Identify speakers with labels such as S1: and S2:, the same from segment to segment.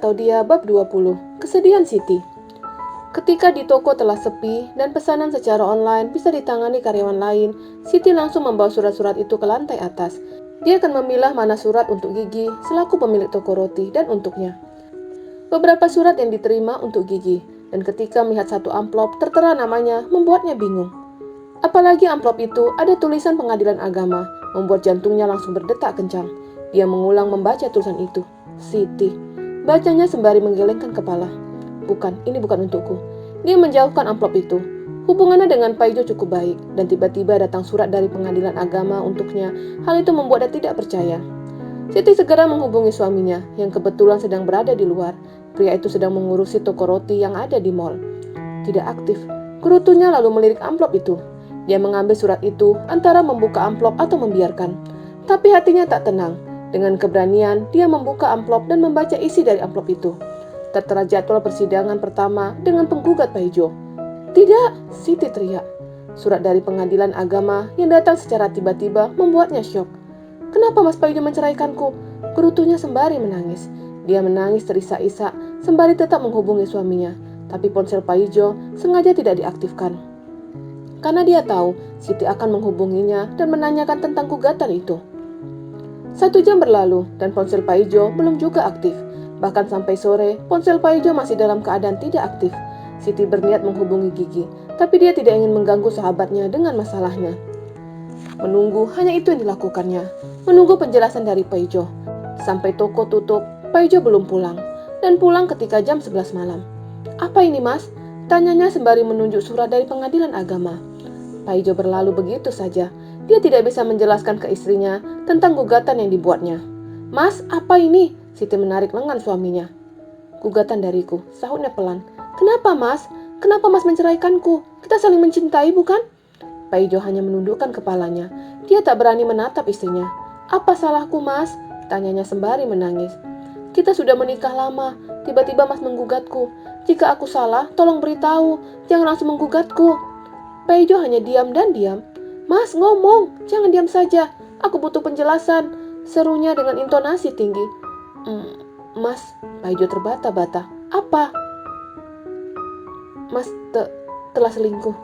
S1: atau Dia bab 20. Kesedihan Siti. Ketika di toko telah sepi dan pesanan secara online bisa ditangani karyawan lain, Siti langsung membawa surat-surat itu ke lantai atas. Dia akan memilah mana surat untuk Gigi selaku pemilik toko roti dan untuknya. Beberapa surat yang diterima untuk Gigi, dan ketika melihat satu amplop tertera namanya membuatnya bingung. Apalagi amplop itu ada tulisan pengadilan agama, membuat jantungnya langsung berdetak kencang. Dia mengulang membaca tulisan itu. Siti. Bacanya sembari menggelengkan kepala. Bukan, ini bukan untukku. Dia menjauhkan amplop itu. Hubungannya dengan Paijo cukup baik, dan tiba-tiba datang surat dari pengadilan agama untuknya. Hal itu membuat dia tidak percaya. Siti segera menghubungi suaminya, yang kebetulan sedang berada di luar. Pria itu sedang mengurusi toko roti yang ada di mall. Tidak aktif. Gerutunya lalu melirik amplop itu. Dia mengambil surat itu antara membuka amplop atau membiarkan. Tapi hatinya tak tenang. Dengan keberanian, dia membuka amplop dan membaca isi dari amplop itu. Tertera jadwal persidangan pertama dengan penggugat Paijo. Tidak, Siti teriak. Surat dari pengadilan agama yang datang secara tiba-tiba membuatnya syok. Kenapa Mas Paijo menceraikanku? Gerutunya sembari menangis. Dia menangis terisak-isak sembari tetap menghubungi suaminya. Tapi ponsel Paijo sengaja tidak diaktifkan. Karena dia tahu Siti akan menghubunginya dan menanyakan tentang gugatan itu. 1 jam berlalu dan ponsel Paijo belum juga aktif. Bahkan sampai sore, ponsel Paijo masih dalam keadaan tidak aktif. Siti berniat menghubungi Gigi, tapi dia tidak ingin mengganggu sahabatnya dengan masalahnya. Menunggu hanya itu yang dilakukannya. Menunggu penjelasan dari Paijo. Sampai toko tutup, Paijo belum pulang. Dan pulang ketika jam 11 malam. Apa ini Mas? Tanyanya sembari menunjuk surat dari pengadilan agama. Paijo berlalu begitu saja. Dia tidak bisa menjelaskan ke istrinya tentang gugatan yang dibuatnya. Mas, apa ini? Siti menarik lengan suaminya. Gugatan dariku, sahutnya pelan. Kenapa Mas? Kenapa Mas menceraikanku? Kita saling mencintai bukan? Paijo hanya menundukkan kepalanya. Dia tak berani menatap istrinya. Apa salahku Mas? Tanyanya sembari menangis. Kita sudah menikah lama. Tiba-tiba Mas menggugatku. Jika aku salah, tolong beritahu. Jangan langsung menggugatku. Paijo hanya diam dan diam. Mas, ngomong. Jangan diam saja. Aku butuh penjelasan. Serunya dengan intonasi tinggi. Mas, Paijo terbata-bata. Apa? Mas telah selingkuh.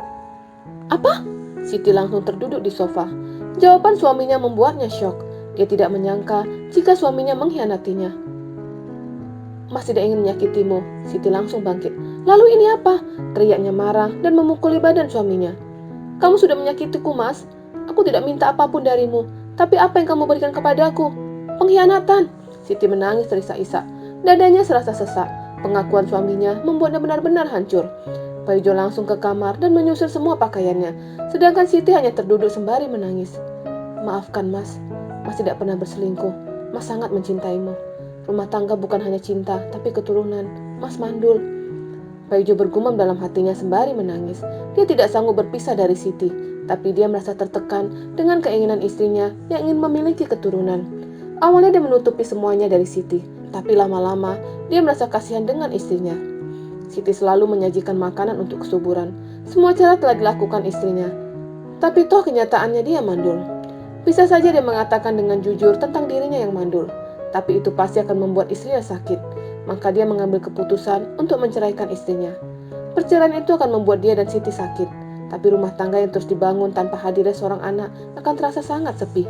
S1: Apa? Siti langsung terduduk di sofa. Jawaban suaminya membuatnya syok. Dia tidak menyangka jika suaminya mengkhianatinya. Mas tidak ingin menyakitimu. Siti langsung bangkit. Lalu ini apa? Teriaknya marah dan memukuli badan suaminya. Kamu sudah menyakitiku, Mas. Aku tidak minta apapun darimu. Tapi apa yang kamu berikan kepadaku? Pengkhianatan. Siti menangis terisak-isak. Dadanya serasa sesak. Pengakuan suaminya membuatnya benar-benar hancur. Paijo langsung ke kamar dan menyusun semua pakaiannya. Sedangkan Siti hanya terduduk sembari menangis. Maafkan, Mas. Mas tidak pernah berselingkuh. Mas sangat mencintaimu. Rumah tangga bukan hanya cinta, tapi keturunan. Mas mandul. Paijo bergumam dalam hatinya sembari menangis. Dia tidak sanggup berpisah dari Siti, tapi dia merasa tertekan dengan keinginan istrinya yang ingin memiliki keturunan. Awalnya dia menutupi semuanya dari Siti, tapi lama-lama dia merasa kasihan dengan istrinya. Siti selalu menyajikan makanan untuk kesuburan. Semua cara telah dilakukan istrinya, tapi toh kenyataannya dia mandul. Bisa saja dia mengatakan dengan jujur tentang dirinya yang mandul, tapi itu pasti akan membuat istrinya sakit. Maka dia mengambil keputusan untuk menceraikan istrinya. Perceraian itu akan membuat dia dan Siti sakit, tapi rumah tangga yang terus dibangun tanpa hadirnya seorang anak akan terasa sangat sepi.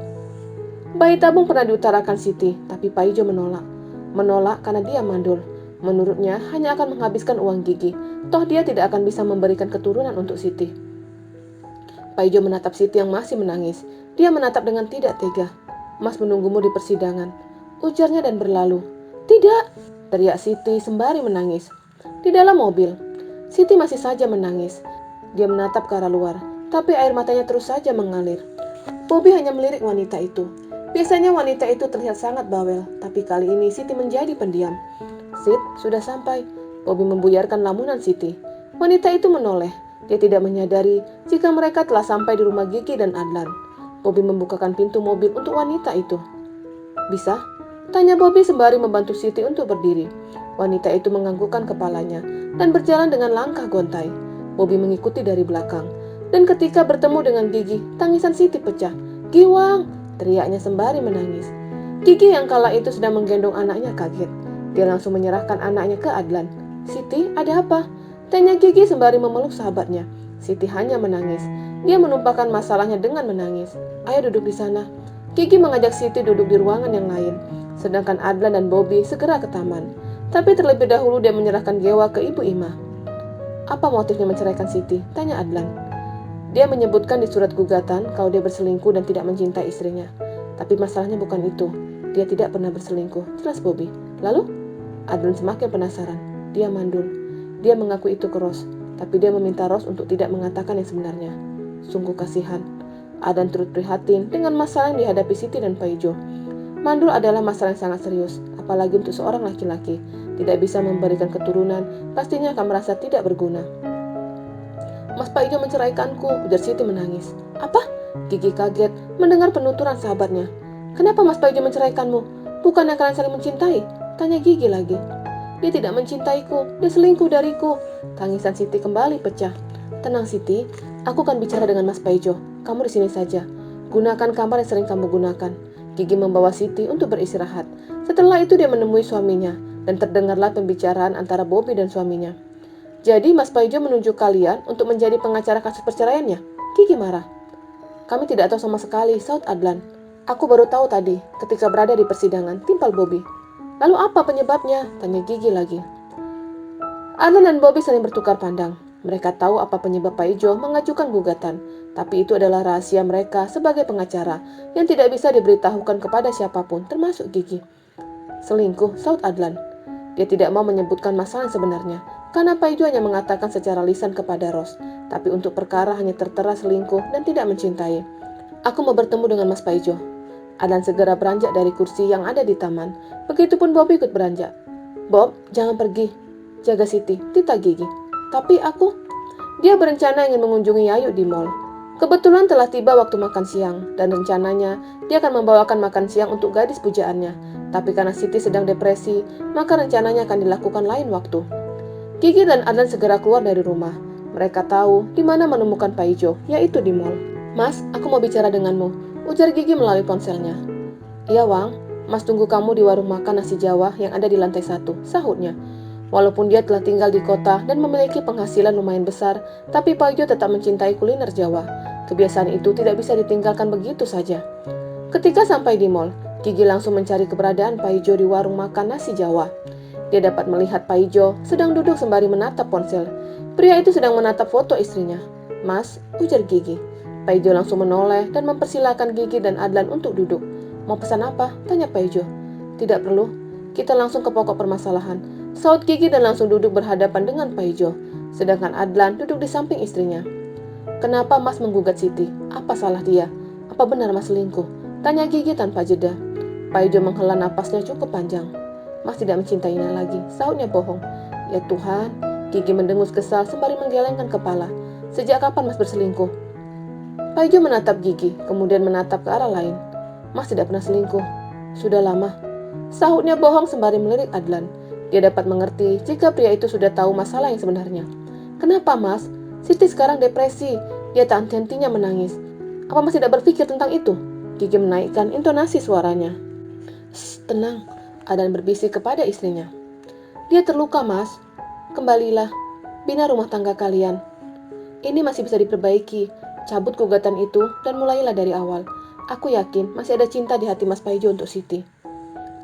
S1: Bayi tabung pernah diutarakan Siti, tapi Paijo menolak. Menolak karena dia mandul. Menurutnya hanya akan menghabiskan uang Gigi, toh dia tidak akan bisa memberikan keturunan untuk Siti. Paijo menatap Siti yang masih menangis. Dia menatap dengan tidak tega. Mas menunggumu di persidangan, ujarnya dan berlalu. Tidak, teriak Siti sembari menangis. Di dalam mobil, Siti masih saja menangis. Dia menatap ke arah luar, tapi air matanya terus saja mengalir. Bobby hanya melirik wanita itu. Biasanya wanita itu terlihat sangat bawel, tapi kali ini Siti menjadi pendiam. Sid, sudah sampai. Bobby membuyarkan lamunan Siti. Wanita itu menoleh. Dia tidak menyadari jika mereka telah sampai di rumah Gigi dan Adlan. Bobby membukakan pintu mobil untuk wanita itu. Bisa? Tanya Bobby sembari membantu Siti untuk berdiri. Wanita itu menganggukkan kepalanya dan berjalan dengan langkah gontai. Bobby mengikuti dari belakang. Dan ketika bertemu dengan Gigi, tangisan Siti pecah. Giwang, teriaknya sembari menangis. Gigi yang kala itu sedang menggendong anaknya kaget. Dia langsung menyerahkan anaknya ke Adlan. "Siti, ada apa?" tanya Gigi sembari memeluk sahabatnya. Siti hanya menangis. Dia menumpahkan masalahnya dengan menangis. "Ayo duduk di sana." Gigi mengajak Siti duduk di ruangan yang lain, sedangkan Adlan dan Bobby segera ke taman. Tapi terlebih dahulu dia menyerahkan Gewa ke Ibu Ima. "Apa motifnya menceraikan Siti?" tanya Adlan. Dia menyebutkan di surat gugatan kalau dia berselingkuh dan tidak mencintai istrinya. Tapi masalahnya bukan itu. Dia tidak pernah berselingkuh, jelas Bobby. "Lalu?" Adlan semakin penasaran. Dia mandul. Dia mengaku itu ke Rose, tapi dia meminta Rose untuk tidak mengatakan yang sebenarnya. Sungguh kasihan. Adlan turut prihatin dengan masalah yang dihadapi Siti dan Paijo. Mandul adalah masalah yang sangat serius, apalagi untuk seorang laki-laki. Tidak bisa memberikan keturunan, pastinya akan merasa tidak berguna. "Mas Paijo menceraikanku," ujar Siti menangis. "Apa?" Gigi kaget mendengar penuturan sahabatnya. "Kenapa Mas Paijo menceraikanmu? Bukannya kalian saling mencintai?" tanya Gigi lagi. "Dia tidak mencintaiku, dia selingkuh dariku." Tangisan Siti kembali pecah. "Tenang Siti, aku akan bicara dengan Mas Paijo. Kamu di sini saja. Gunakan kamar yang sering kamu gunakan." Gigi membawa Siti untuk beristirahat. Setelah itu dia menemui suaminya, dan terdengarlah pembicaraan antara Bobby dan suaminya. "Jadi Mas Paijo menunjuk kalian untuk menjadi pengacara kasus perceraiannya?" Gigi marah. "Kami tidak tahu sama sekali," saut Adlan. "Aku baru tahu tadi, ketika berada di persidangan," timpal Bobby. "Lalu apa penyebabnya?" tanya Gigi lagi. Adlan dan Bobby saling bertukar pandang. Mereka tahu apa penyebab Paijo mengajukan gugatan, tapi itu adalah rahasia mereka sebagai pengacara yang tidak bisa diberitahukan kepada siapapun, termasuk Gigi. "Selingkuh," saut Adlan. Dia tidak mau menyebutkan masalah yang sebenarnya, karena Paijo hanya mengatakan secara lisan kepada Rose, tapi untuk perkara hanya tertera selingkuh dan tidak mencintai. "Aku mau bertemu dengan Mas Paijo." Adlan segera beranjak dari kursi yang ada di taman. Begitupun Bobby ikut beranjak. "Bob, jangan pergi. Jaga Siti," tita Gigi. "Tapi aku..." Dia berencana ingin mengunjungi Yayu di mall. Kebetulan telah tiba waktu makan siang, dan rencananya dia akan membawakan makan siang untuk gadis pujaannya. Tapi karena Siti sedang depresi, maka rencananya akan dilakukan lain waktu. Gigi dan Adlan segera keluar dari rumah. Mereka tahu di mana menemukan Paijo, yaitu di mall. "Mas, aku mau bicara denganmu," ujar Gigi melalui ponselnya. "Iya Wang, Mas tunggu kamu di warung makan nasi Jawa yang ada di lantai 1, sahutnya. Walaupun dia telah tinggal di kota dan memiliki penghasilan lumayan besar, tapi Paijo tetap mencintai kuliner Jawa. Kebiasaan itu tidak bisa ditinggalkan begitu saja. Ketika sampai di mall, Gigi langsung mencari keberadaan Paijo di warung makan nasi Jawa. Dia dapat melihat Paijo sedang duduk sembari menatap ponsel. Pria itu sedang menatap foto istrinya. "Mas," ujar Gigi. Paijo langsung menoleh dan mempersilahkan Gigi dan Adlan untuk duduk. "Mau pesan apa?" tanya Paijo. "Tidak perlu, kita langsung ke pokok permasalahan," saut Gigi dan langsung duduk berhadapan dengan Paijo. Sedangkan Adlan duduk di samping istrinya. "Kenapa Mas menggugat Siti? Apa salah dia? Apa benar Mas selingkuh?" tanya Gigi tanpa jeda. Paijo menghela napasnya cukup panjang. "Mas tidak mencintainya lagi," sautnya bohong. "Ya Tuhan," Gigi mendengus kesal sembari menggelengkan kepala. "Sejak kapan Mas berselingkuh?" Paijo menatap Gigi, kemudian menatap ke arah lain. "Mas tidak pernah selingkuh. Sudah lama," sahutnya bohong sembari melirik Adlan. Dia dapat mengerti jika pria itu sudah tahu masalah yang sebenarnya. "Kenapa Mas? Siti sekarang depresi. Dia tak henti-hentinya menangis. Apa Mas tidak berpikir tentang itu?" Gigi menaikkan intonasi suaranya. "Shh, tenang," Adlan berbisik kepada istrinya. "Dia terluka Mas. Kembalilah, bina rumah tangga kalian. Ini masih bisa diperbaiki. Cabut gugatan itu dan mulailah dari awal. Aku yakin masih ada cinta di hati Mas Paijo untuk Siti."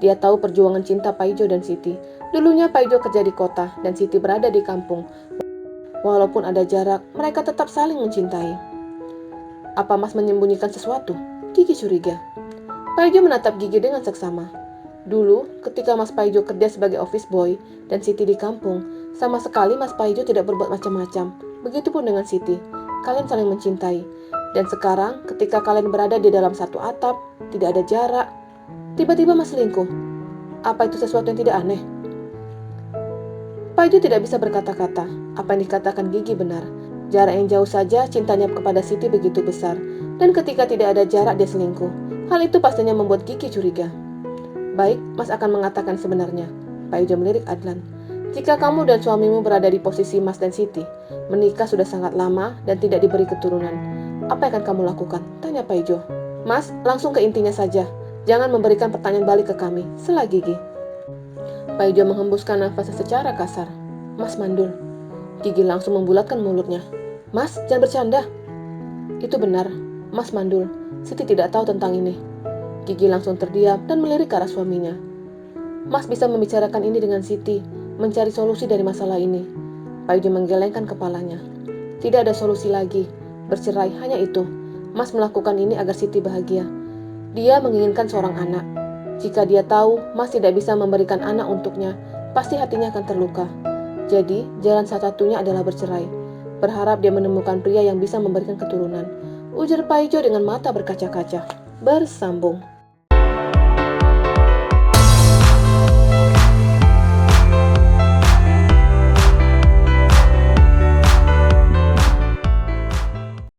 S1: Dia tahu perjuangan cinta Paijo dan Siti. Dulunya Paijo kerja di kota dan Siti berada di kampung. Walaupun ada jarak, mereka tetap saling mencintai. "Apa Mas menyembunyikan sesuatu?" Gigi curiga. Paijo menatap Gigi dengan seksama. "Dulu, ketika Mas Paijo kerja sebagai office boy dan Siti di kampung, sama sekali Mas Paijo tidak berbuat macam-macam. Begitupun dengan Siti. Kalian saling mencintai. Dan sekarang, ketika kalian berada di dalam satu atap, tidak ada jarak, tiba-tiba Mas selingkuh. Apa itu sesuatu yang tidak aneh?" Paijo tidak bisa berkata-kata. Apa yang dikatakan Gigi benar. Jarak yang jauh saja cintanya kepada Siti begitu besar. Dan ketika tidak ada jarak dia selingkuh. Hal itu pastinya membuat Gigi curiga. "Baik, Mas akan mengatakan sebenarnya," Paijo melirik Adlan. "Jika kamu dan suamimu berada di posisi Mas dan Siti, menikah sudah sangat lama dan tidak diberi keturunan, apa yang akan kamu lakukan?" tanya Paijo. "Mas, langsung ke intinya saja. Jangan memberikan pertanyaan balik ke kami," sela Gigi. Paijo menghembuskan nafasnya secara kasar. Mas mandul. Gigi langsung membulatkan mulutnya. Mas, jangan bercanda. Itu benar, Mas mandul. Siti tidak tahu tentang ini. Gigi langsung terdiam dan melirik ke arah suaminya. Mas bisa membicarakan ini dengan Siti, mencari solusi dari masalah ini. Paijo menggelengkan kepalanya. Tidak ada solusi lagi. Bercerai hanya itu. Mas melakukan ini agar Siti bahagia. Dia menginginkan seorang anak. Jika dia tahu Mas tidak bisa memberikan anak untuknya, pasti hatinya akan terluka. Jadi, jalan satu-satunya adalah bercerai. Berharap dia menemukan pria yang bisa memberikan keturunan. Ujar Paijo dengan mata berkaca-kaca. Bersambung.